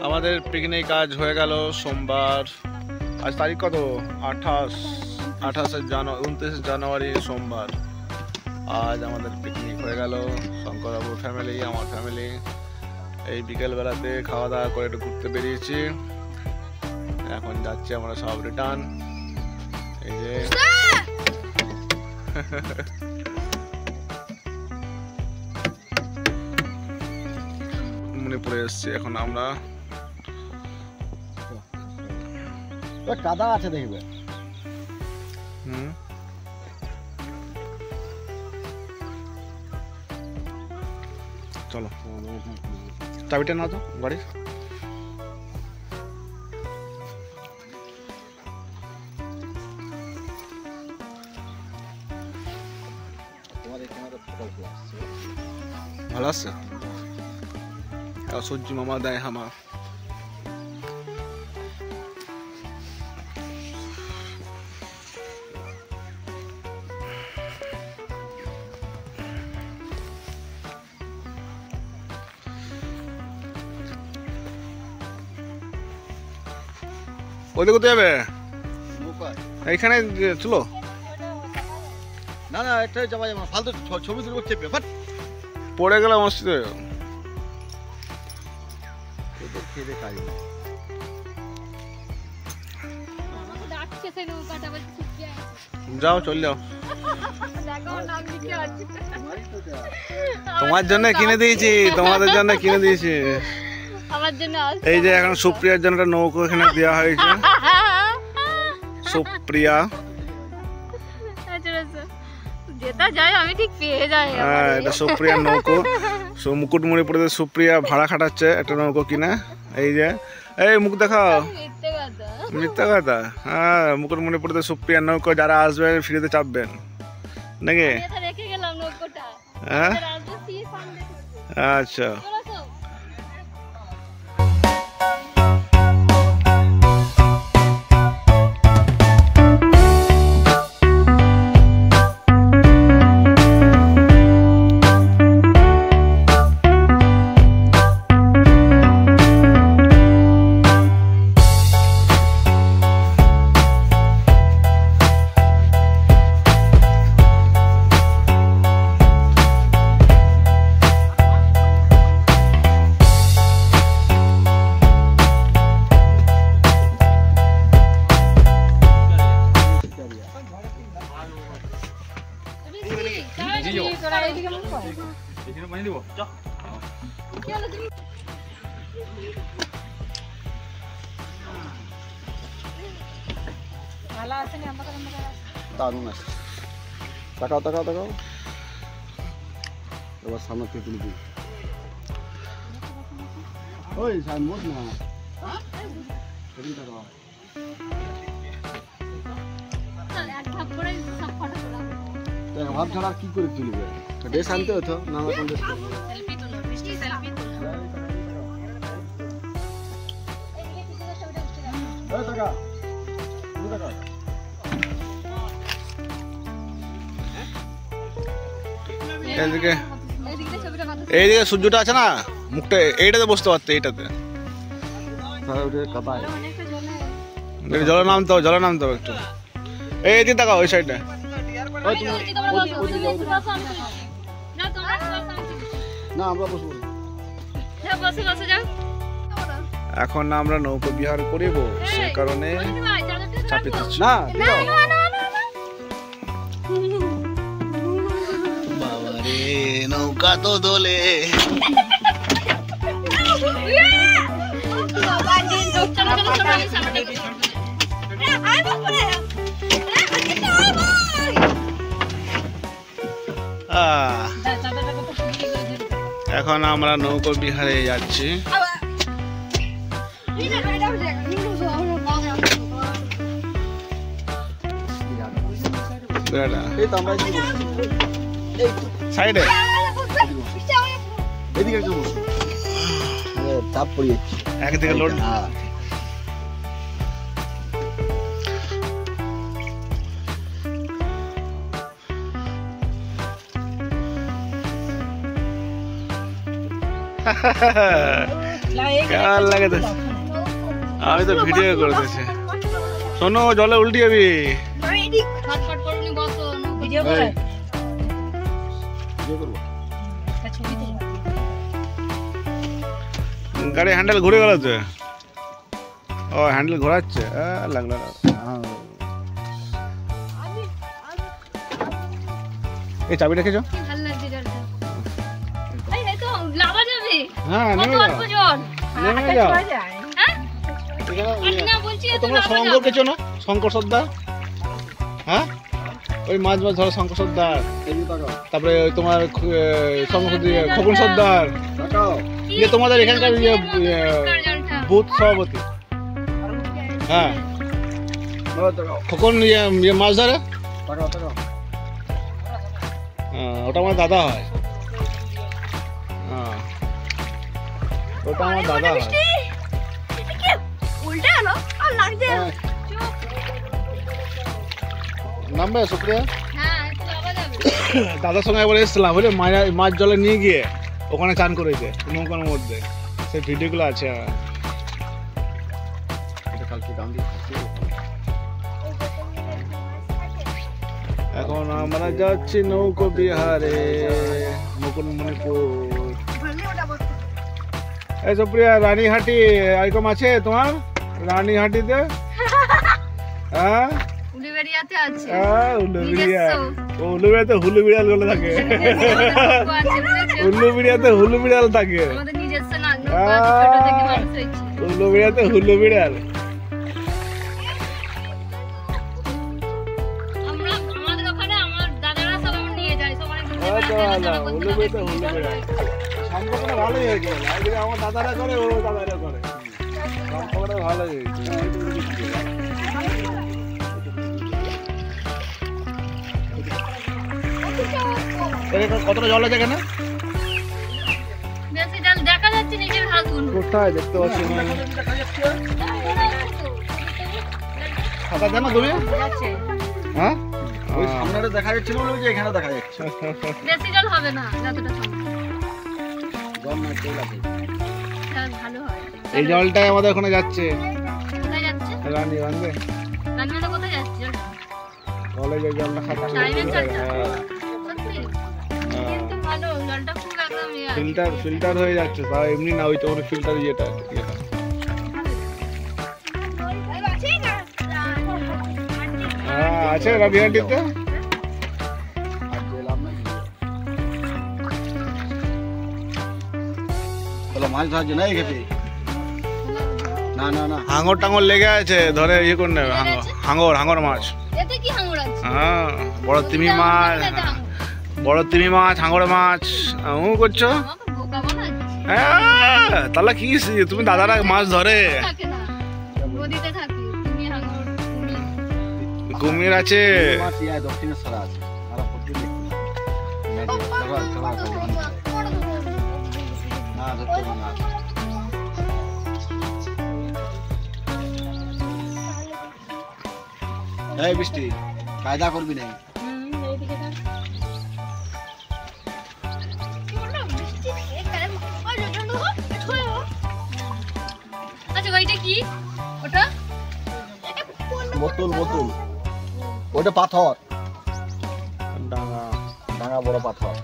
আমাদের পিকনিক কাজ হয়ে গেল সোমবার। আজ তারিখ কত? 29 জানুয়ারি সোমবার। আজ আমাদের পিকনিক হয়ে গেল, শঙ্করবাবুর ফ্যামিলি, আমার ফ্যামিলি। এই বিকেলবেলাতে খাওয়া দাওয়া করে একটু ঘুরতে বেরিয়েছি। এখন যাচ্ছি আমরা সব রিটার্ন। এই যে মণিপুরে এসছি এখন আমরা। কাদা আছে দেখবে। চলো চাবিটা নাও তো গাড়ির। ভালো আছে সূর্য মামা দেয় হামা। ওদের কোথায় যাবে? এইখানে চলো। না না একটাই যাওয়া যাবে না, ফালতু ছবি তুলবো চেপে পড়ে গেলাম মসজিদে। খেতে কাজ নেই। যাও চল যাও, তোমার জন্য কিনে দিয়েছি, তোমাদের জন্য কিনে দিয়েছি। এই যে এখন সুপ্রিয়ার জন্য একটা নৌকো এখানে দেওয়া হয়েছে। সুপ্রিয়া হ্যাঁ, এটা সুপ্রিয়ার নৌকো। মুকুটমণিপুরে সুপ্রিয়া ভাড়া খাটাচ্ছে একটা নৌকো কিনে। এই যে এই মুখ দেখাও, মিথ্যা কথা। হ্যাঁ, মুকুটমণিপুরে সুপ্রিয়ার নৌকো, যারা আসবেন ফ্রিতে চাপবেন নাকি? হ্যাঁ আচ্ছা। দারুণ আছে। তাকাও তাকাও তাকাও, এবার সামনে থেকে তুলে দিই। ওই সাইনবোর্ড না ভাব ছাড়া কি করে তুলবে? ড্রেস আনতে হতো না, আমার ড্রেস এইদিকে সূর্যটা আছে না, মুখটা এইটাতে বসতে পারতে, এইটাতে। জলে নামতে হবে, জলে নামতে হবে একটু। এইদিকে তাকাও, ওই সাইডে। না আমরা বসবো। এখন আমরা নৌকো বিহার করিব, সে কারণে চাপি দিচ্ছি না। বাবারে নৌকা তো দোলে। এখন আমরা নৌকো বিহারে যাচ্ছি। সাইডে এদিকে চাপ পড়ে যাচ্ছে, একদিকে লোড। কেমন লাগে তো? আমি তো ভিডিও করতেছি। শোনো, জলে উল্টি যাবি। গাড়ি হ্যান্ডেল ঘুরে গেল তো। ও হ্যান্ডেল ঘোরাচ্ছে, লাগলো। এই চাবি রেখেছো? হ্যাঁ, নেমে যাও, নেমে যাও। তোমরা শঙ্কর কেছো না? শঙ্কর সর্দার, হ্যাঁ, ওই মাছ মাছ ধরো শঙ্কর সর্দার। তারপরে ওই তোমার খোকন সর্দার, যে তোমাদের এখানকার বুথ সভাপতি। হ্যাঁ, খোকন মাছ ধরে, ওটা আমার দাদা হয়। ওটা আমার দাদা হয়। নামবে সুপ্রিয়া? দাদার সঙ্গে একবার এসেছিলাম, বুঝলে, মাছ জলে নিয়ে গিয়ে ওখানে চান করেছে নৌকার মধ্যে। সেই ভিডিওগুলো আছে। এখন আমরা যাচ্ছি নৌকো বিহারে, মুকুটমণিপুর। এই সুপ্রিয়া, রানীহাটি আইকম আছে তোমার? রানীহাটিতে হ্যাঁ, উলুবেড়িয়াতে হুলু বিড়াল গুলো থাকে। উলুবেড়িয়াতে হুলু বিড়াল থাকে। উলুবেড়িয়াতে হুলু বিড়াল। উলুবেড়িয়াতে হুলু বিড়াল সম্পর্কটা ভালোই হয়েছে। আমার দাদারা করে, ও দাদারা করে, সম্পর্কটা ভালোই হয়েছে। কতটা জল আছে এখানে? কোথায় দেখতে পাচ্ছি না। সাঁতার জানো তুমি? হ্যাঁ, ওই সামনেটা দেখা যাচ্ছিল বলে যে এখানে দেখা যাচ্ছে। বেশি জল হবে না, যতটা জল না তেল আছে। ভালো হয়। এই জলটাই আমাদের ওখানে যাচ্ছে। কোথায় যাচ্ছে? রানীগঞ্জে। রানীগঞ্জে কোথায় যাচ্ছে? কলেজে জলটা খাচ্ছে। ভালো, জলটা খুব একদম ফিল্টার হয়ে যাচ্ছে, তাও এমনি না, ওই তো ফিল্টার ইয়েটা। হ্যাঁ, আছে রানীহাটিতে। মাছ ধরার জন্য না না না, হাঙর টাঙর লেগে আছে, ধরে ইয়ে করে নেবে। হাঙর মাছ। হ্যাঁ, বড় তিমি মাছ, হাঙর মাছ। করছো? হ্যাঁ, তাহলে কি তুমি দাদারা মাছ ধরে? কুমির আছে। এই বৃষ্টি কায়দা করবি না। বোতল ওটা পাথর, ডাঙা বড় পাথর।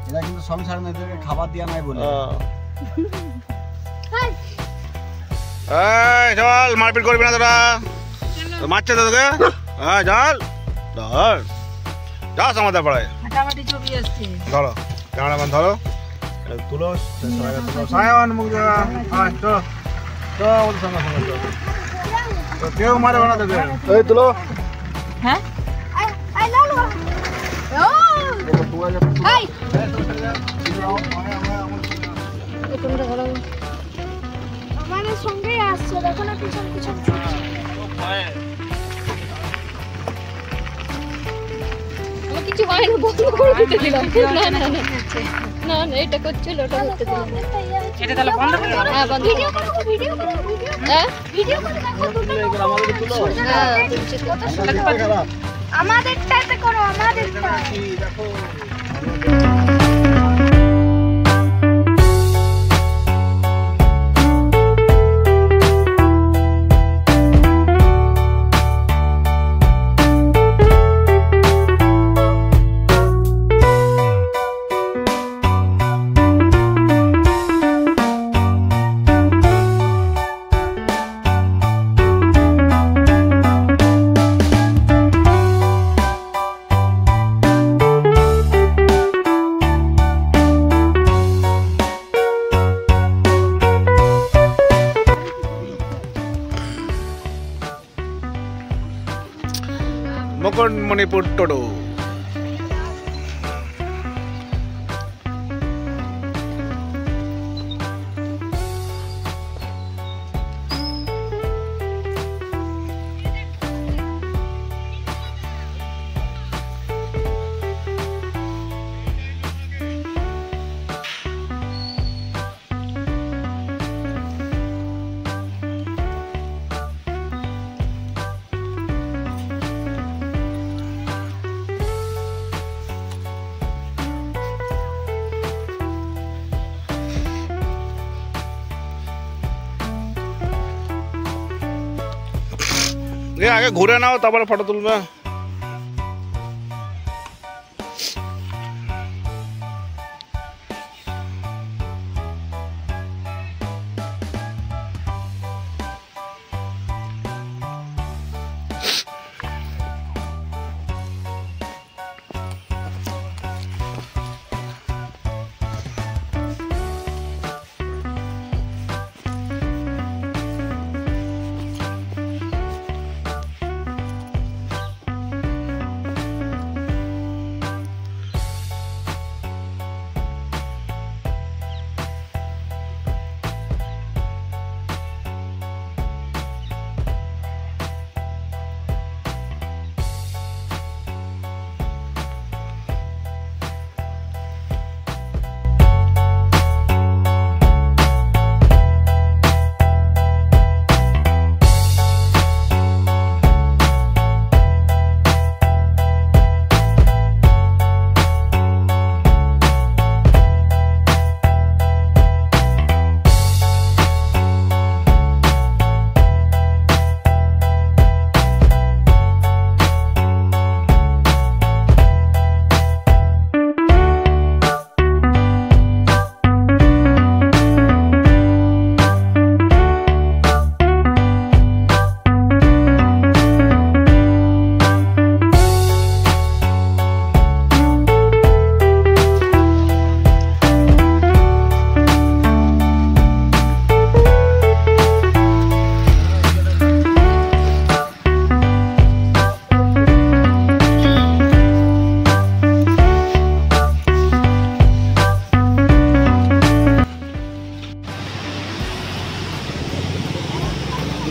এরা কিন্তু সংসার মেয়েদেরকে খাবার দিয়া নাই বলে। চল, মারপিট করবি না তোরা, মারছে তোকে। হ্যাঁ, চল ধর, যাস আমাদের পাড়ায়। ধরো ক্যামেরাম্যান, ধরো, তুলো, সায়ন মুখ দেখা। কেউ মারবে না তোকে। এই তুলো। হ্যাঁ, আমাদের সঙ্গেই আসছে, দেখো না পিছন পিছন ছুটছে। আমার কিছু হয় না, বন্ধ করে দিতে দিলাম। না না না না না, এটা করছিল, ওটা করতে দিলাম। এটা তাহলে বন্ধ করে দাও। হ্যাঁ, বন্ধ ভিডিও করো, ভিডিও করো, ভিডিও করো। হ্যাঁ ভিডিও করে দেখো দুটো এগুলো আমাদের তুলো। হ্যাঁ, তুলছি তো। কত সুন্দর। খারাপ আমাদেরটাতে করো, আমাদেরটা। কি দেখো মুকুটমণিপুর টোটো। আগে ঘুরে নাও, তারপরে ফটো তুলবে।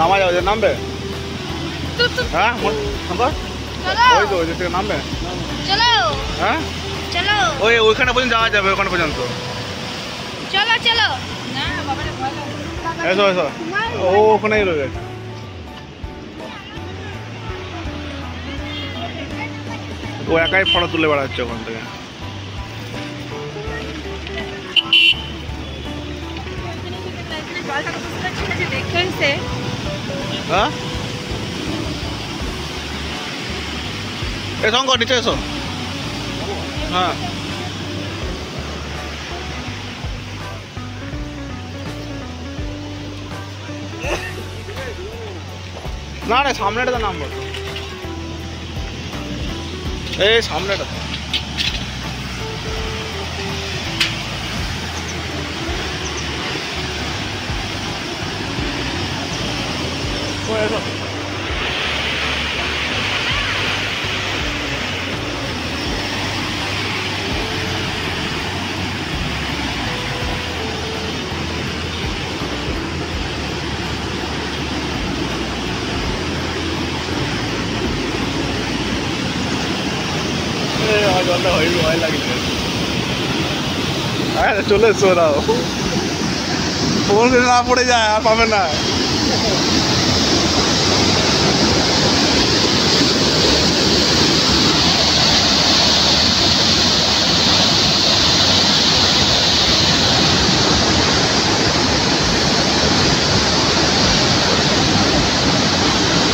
নামা যাবে, যে নামবে। হ্যাঁ নাম্বার চলো ওই তো ওই যে থেকে নামবে। চলো হ্যাঁ চলো ওই ওইখানে পর্যন্ত যাওয়া যাবে, ওখানে পর্যন্ত। চলো চলো। না বাবারে ভয় লাগে। এসো এসো, ও ওখানেই রয়ে গেছে। ও একাই ফটো তুলে বেড়াচ্ছে ওখান থেকে। হ্যাঁ এ শঙ্কর নিচে এসো। হ্যাঁ না না সামনেটা তো নামবো, এই সামনেটা। জলটা হয়ে ভয় লাগছে। হ্যাঁ চলে এসো ওরাও, ফোন যদি না পড়ে যায় আর পাবে না।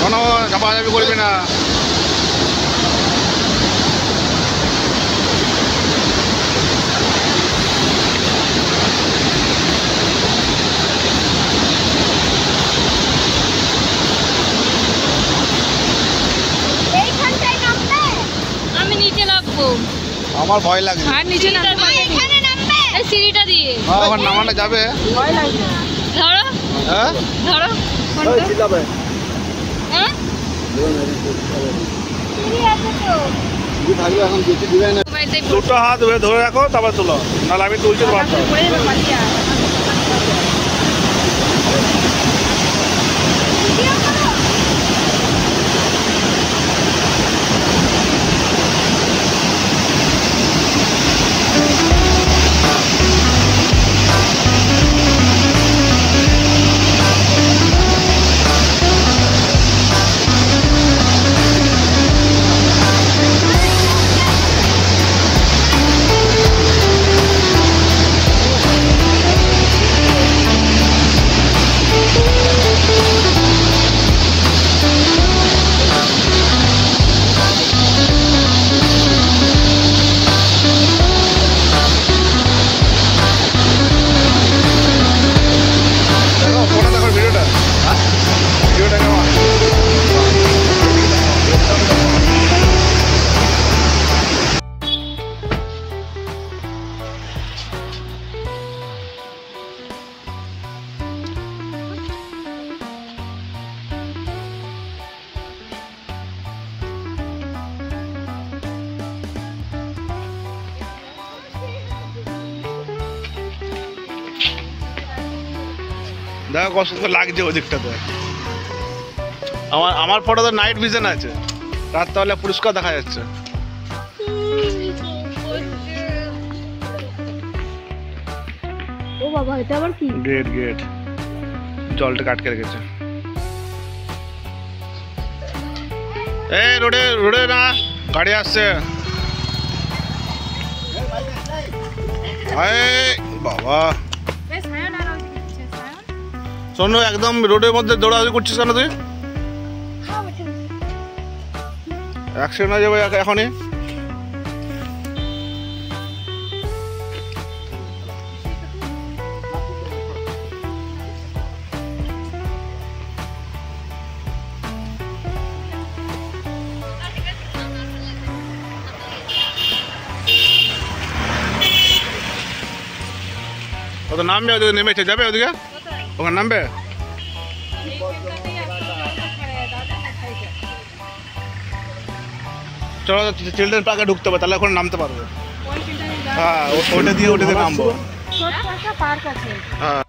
কোনো চাপাচাপি করবি না। এইখানটায় নামবে? আমি নিচে নামবো। আমার ভয় লাগছে। আর নিচে নামবো। এখানে নামবে? এই সিঁড়িটা দিয়ে আমার নামানো যাবে? ধরো হ্যাঁ ধরো হ্যাঁ সিঁড়ি আছে তো। বাড়িতে দুটো হাত ধরে রাখো তারপর তোলো, নাহলে আমি তুলতে পারতাম। ভিডিও করো। দেখো ফোনে দেখো ভিডিওটা, ভিডিওটা কেমন? দেখো কত সুন্দর লাগছে ওদিকটাতে। আমার ফটোতে নাইট ভিশন আছে, রাত তাহলে পরিষ্কার দেখা যাচ্ছে। ও বাবা এটা আবার কি? গেট গেট জলটা আটকে রেখেছে। এই রোডে রোডে না গাড়ি আসছে। এই বাবা শোনো, একদম রোডের মধ্যে দৌড়াদৌড়ি করছিস কেন তুই? অ্যাক্সিডেন্ট হয়ে যাবে এখনই। কত নামবে ওদিকে, নেমেছে যাবে ওদিকে, ওখানে নামবে। চলো চিলড্রেন পার্কে ঢুকতে হবে, তাহলে ওখানে নামতে পারবে। হ্যাঁ ওটা দিয়ে নামবো। পার্ক আছে। হ্যাঁ